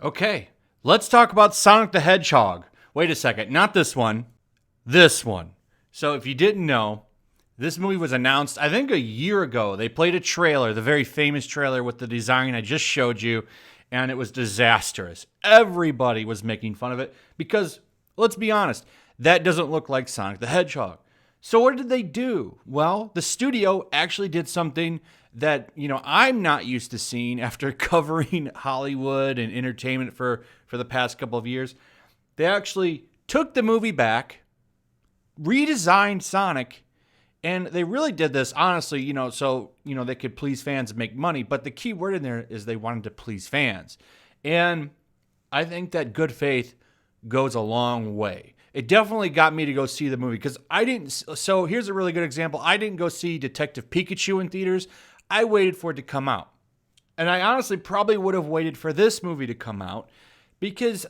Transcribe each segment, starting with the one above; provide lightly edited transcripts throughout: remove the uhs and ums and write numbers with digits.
Okay, let's talk about Sonic the Hedgehog. Wait a second, not this one, this one. So if you didn't know, this movie was announced, I think, a year ago. They played a trailer, the very famous trailer with the design I just showed you, and it was disastrous. Everybody was making fun of it because, let's be honest, that doesn't look like Sonic the Hedgehog. So what did they do? Well, the studio actually did something that, I'm not used to seeing after covering Hollywood and entertainment for the past couple of years. They actually took the movie back, redesigned Sonic, and they really did this, honestly, so, they could please fans and make money. But the key word in there is they wanted to please fans. And I think that good faith goes a long way. It definitely got me to go see the movie because I didn't. So here's a really good example. I didn't go see Detective Pikachu in theaters. I waited for it to come out. And I honestly probably would have waited for this movie to come out because,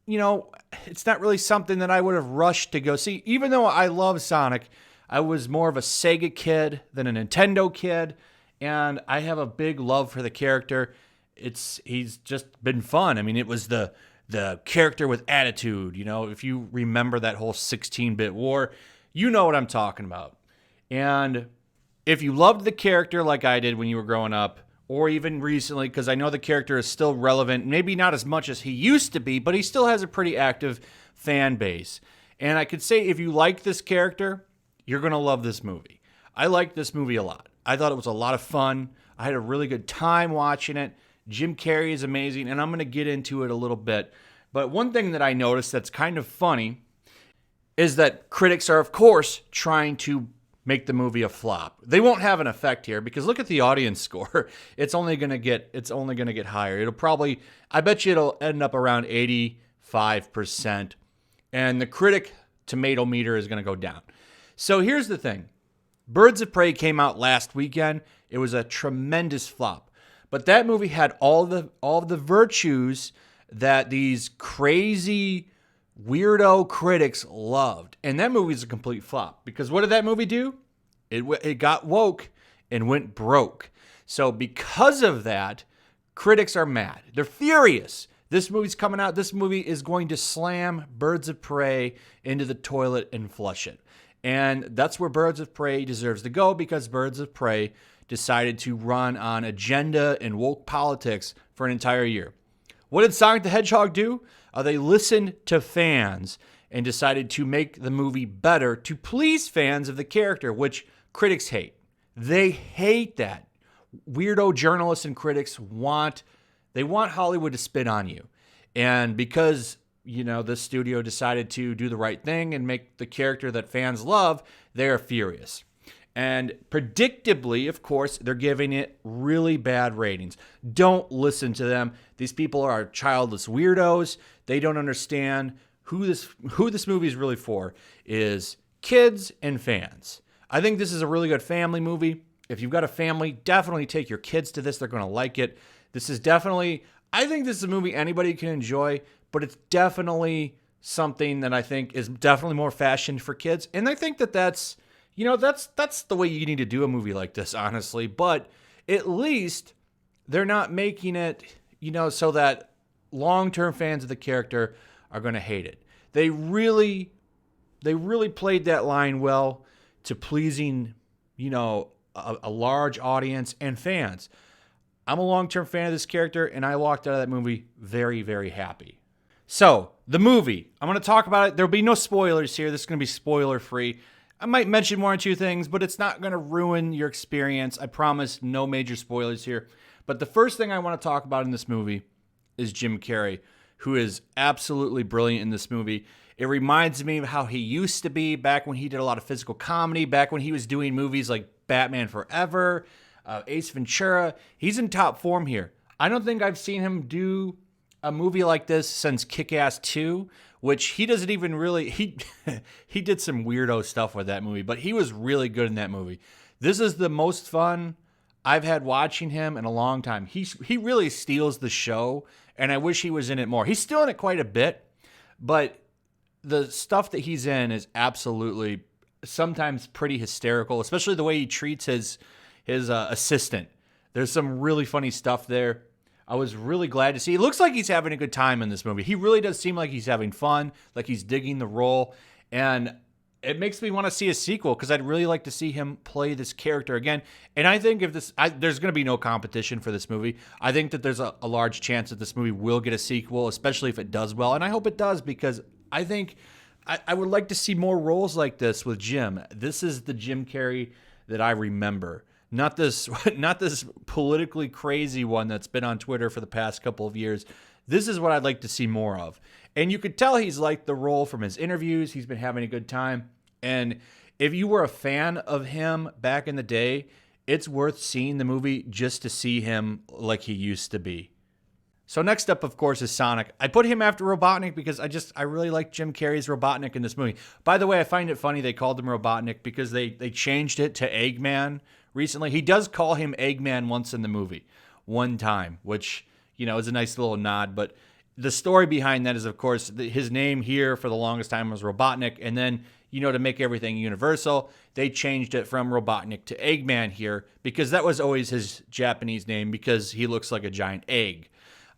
it's not really something that I would have rushed to go see. Even though I love Sonic, I was more of a Sega kid than a Nintendo kid, and I have a big love for the character. He's just been fun. I mean, it was the character with attitude. If you remember that whole 16-bit war, you know what I'm talking about. And if you loved the character like I did when you were growing up, or even recently, because I know the character is still relevant, maybe not as much as he used to be, but he still has a pretty active fan base. And I could say if you like this character, you're going to love this movie. I liked this movie a lot. I thought it was a lot of fun. I had a really good time watching it. Jim Carrey is amazing, and I'm going to get into it a little bit. But one thing that I noticed that's kind of funny is that critics are, of course, trying to make the movie a flop. They won't have an effect here because look at the audience score. It's only going to get higher. I bet you it'll end up around 85%, and the critic tomato meter is going to go down. So here's the thing. Birds of Prey came out last weekend. It was a tremendous flop. But that movie had all the virtues that these crazy weirdo critics loved. And that movie is a complete flop. Because what did that movie do? It got woke and went broke. So because of that, critics are mad. They're furious. This movie's coming out. This movie is going to slam Birds of Prey into the toilet and flush it. And that's where Birds of Prey deserves to go because Birds of Prey decided to run on agenda and woke politics for an entire year. What did Sonic the Hedgehog do? They listened to fans and decided to make the movie better to please fans of the character, which critics hate. They hate that. Weirdo journalists and critics want Hollywood to spit on you. And because the studio decided to do the right thing and make the character that fans love, they're furious. And predictably, of course, they're giving it really bad ratings. Don't listen to them. These people are childless weirdos. They don't understand who this movie is really for is kids and fans. I think this is a really good family movie. If you've got a family, definitely take your kids to this. They're going to like it. I think this is a movie anybody can enjoy, but it's definitely something that I think is definitely more fashioned for kids. And I think that's the way you need to do a movie like this, honestly. But at least they're not making it, so that long-term fans of the character are going to hate it. They really played that line well to pleasing, a large audience and fans. I'm a long-term fan of this character, and I walked out of that movie very, very happy. So, the movie. I'm going to talk about it. There'll be no spoilers here. This is going to be spoiler-free. I might mention one or two things, but it's not going to ruin your experience. I promise no major spoilers here. But the first thing I want to talk about in this movie is Jim Carrey, who is absolutely brilliant in this movie. It reminds me of how he used to be back when he did a lot of physical comedy, back when he was doing movies like Batman Forever, Ace Ventura. He's in top form here. I don't think I've seen him do a movie like this since Kick-Ass 2, which he doesn't even really, he did some weirdo stuff with that movie, but he was really good in that movie. This is the most fun I've had watching him in a long time. He really steals the show, and I wish he was in it more. He's still in it quite a bit, but the stuff that he's in is absolutely sometimes pretty hysterical, especially the way he treats his assistant. There's some really funny stuff there. I was really glad to see. It looks like he's having a good time in this movie. He really does seem like he's having fun, like he's digging the role. And it makes me want to see a sequel because I'd really like to see him play this character again. And I think if there's going to be no competition for this movie. I think that there's a large chance that this movie will get a sequel, especially if it does well. And I hope it does because I think I would like to see more roles like this with Jim. This is the Jim Carrey that I remember. Not this politically crazy one that's been on Twitter for the past couple of years. This is what I'd like to see more of. And you could tell he's liked the role from his interviews. He's been having a good time. And if you were a fan of him back in the day, it's worth seeing the movie just to see him like he used to be. So next up, of course, is Sonic. I put him after Robotnik because I really like Jim Carrey's Robotnik in this movie. By the way, I find it funny they called him Robotnik because they changed it to Eggman recently. He does call him Eggman once in the movie, one time, which, is a nice little nod. But the story behind that is, of course, his name here for the longest time was Robotnik. And then, to make everything universal, they changed it from Robotnik to Eggman here because that was always his Japanese name because he looks like a giant egg.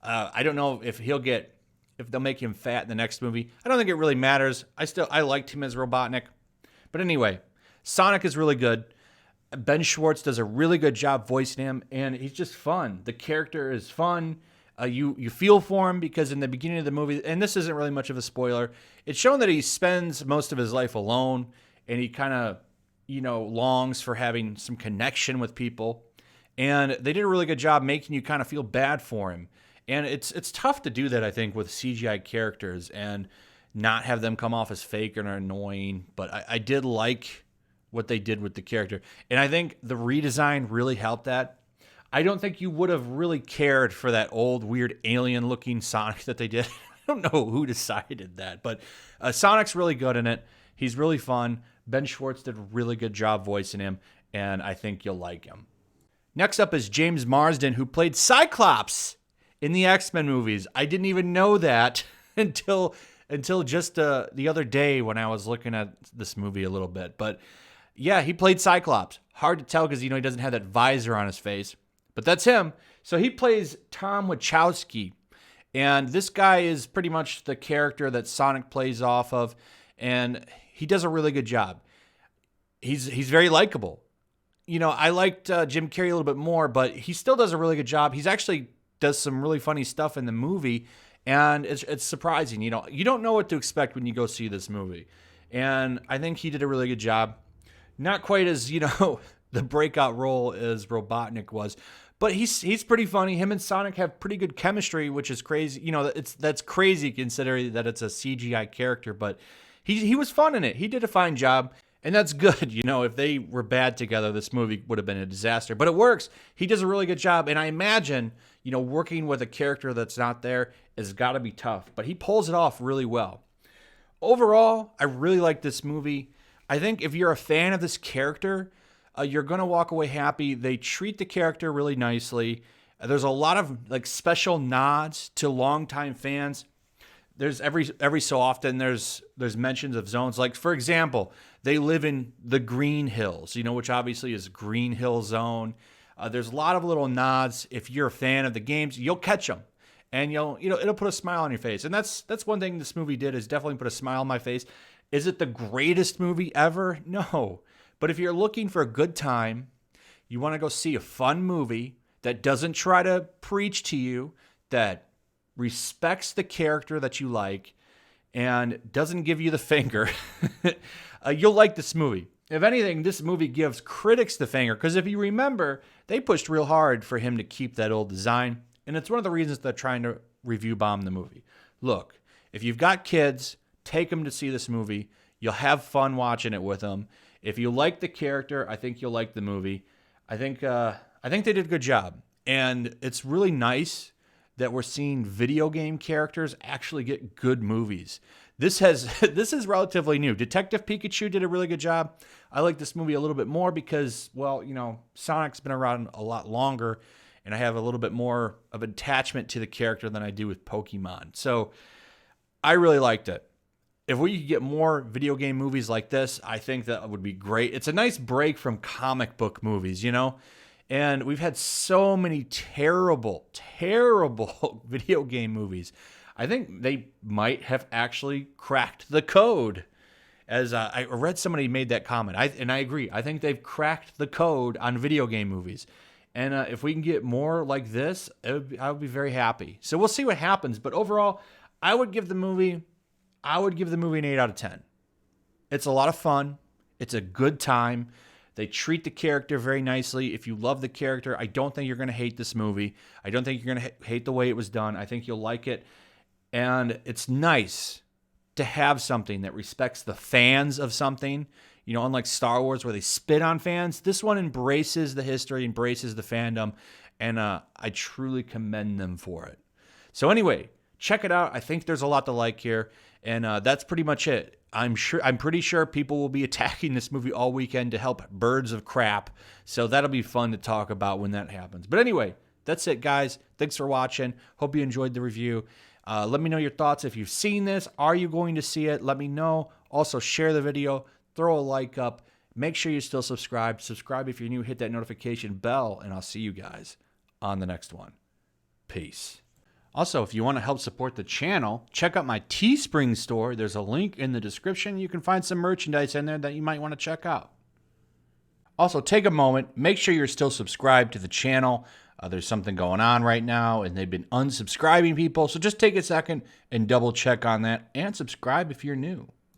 I don't know if they'll make him fat in the next movie. I don't think it really matters. I liked him as Robotnik. But anyway, Sonic is really good. Ben Schwartz does a really good job voicing him, and he's just fun. The character is fun. You feel for him because in the beginning of the movie, and this isn't really much of a spoiler, it's shown that he spends most of his life alone, and he kind of, longs for having some connection with people. And they did a really good job making you kind of feel bad for him. And it's tough to do that, I think, with CGI characters and not have them come off as fake and annoying. But I did like what they did with the character. And I think the redesign really helped that. I don't think you would have really cared for that old, weird, alien-looking Sonic that they did. I don't know who decided that. But Sonic's really good in it. He's really fun. Ben Schwartz did a really good job voicing him. And I think you'll like him. Next up is James Marsden, who played Cyclops in the X-Men movies. I didn't even know that until just the other day when I was looking at this movie a little bit. But yeah, he played Cyclops. Hard to tell because, he doesn't have that visor on his face. But that's him. So he plays Tom Wachowski. And this guy is pretty much the character that Sonic plays off of. And he does a really good job. He's very likable. I liked Jim Carrey a little bit more, but he still does a really good job. He's actually does some really funny stuff in the movie, and it's surprising. You don't know what to expect when you go see this movie, and I think he did a really good job. Not quite as the breakout role as Robotnik was, but he's pretty funny. Him and Sonic have pretty good chemistry, which is crazy. That's crazy considering that it's a CGI character, but he was fun in it. He did a fine job. And that's good. If they were bad together, this movie would have been a disaster. But it works. He does a really good job. And I imagine, working with a character that's not there has got to be tough. But he pulls it off really well. Overall, I really like this movie. I think if you're a fan of this character, you're going to walk away happy. They treat the character really nicely. There's a lot of special nods to longtime fans. There's every so often there's mentions of zones. Like, for example, they live in the Green Hills, which obviously is Green Hill Zone. There's a lot of little nods. If you're a fan of the games, you'll catch them, and it'll put a smile on your face. And that's one thing this movie did, is definitely put a smile on my face. Is it the greatest movie ever? No. But if you're looking for a good time, you want to go see a fun movie that doesn't try to preach to you, that respects the character that you like, and doesn't give you the finger, you'll like this movie. If anything, this movie gives critics the finger, because if you remember, they pushed real hard for him to keep that old design, and it's one of the reasons they're trying to review bomb the movie. Look, if you've got kids, take them to see this movie. You'll have fun watching it with them. If you like the character, I think you'll like the movie. I think they did a good job, and it's really nice that we're seeing video game characters actually get good movies. This is relatively new. Detective Pikachu did a really good job. I like this movie a little bit more because, Sonic's been around a lot longer, and I have a little bit more of attachment to the character than I do with Pokemon. So I really liked it. If we could get more video game movies like this, I think that would be great. It's a nice break from comic book movies, And we've had so many terrible, terrible video game movies. I think they might have actually cracked the code. As I read somebody made that comment, and I agree. I think they've cracked the code on video game movies. And if we can get more like this, I would be very happy. So we'll see what happens. But overall, I would give the movie an 8 out of 10. It's a lot of fun. It's a good time. They treat the character very nicely. If you love the character, I don't think you're going to hate this movie. I don't think you're going to hate the way it was done. I think you'll like it. And it's nice to have something that respects the fans of something. You know, unlike Star Wars where they spit on fans, this one embraces the history, embraces the fandom, and I truly commend them for it. So anyway, check it out. I think there's a lot to like here, and that's pretty much it. I'm pretty sure people will be attacking this movie all weekend to help birds of crap, so that'll be fun to talk about when that happens. But anyway, that's it, guys. Thanks for watching. Hope you enjoyed the review. Let me know your thoughts if you've seen this. Are you going to see it? Let me know. Also, share the video. Throw a like up. Make sure you're still subscribed. Subscribe if you're new. Hit that notification bell, and I'll see you guys on the next one. Peace. Also, if you want to help support the channel, check out my Teespring store. There's a link in the description. You can find some merchandise in there that you might want to check out. Also, take a moment. Make sure you're still subscribed to the channel. There's something going on right now, and they've been unsubscribing people. So just take a second and double check on that, and subscribe if you're new.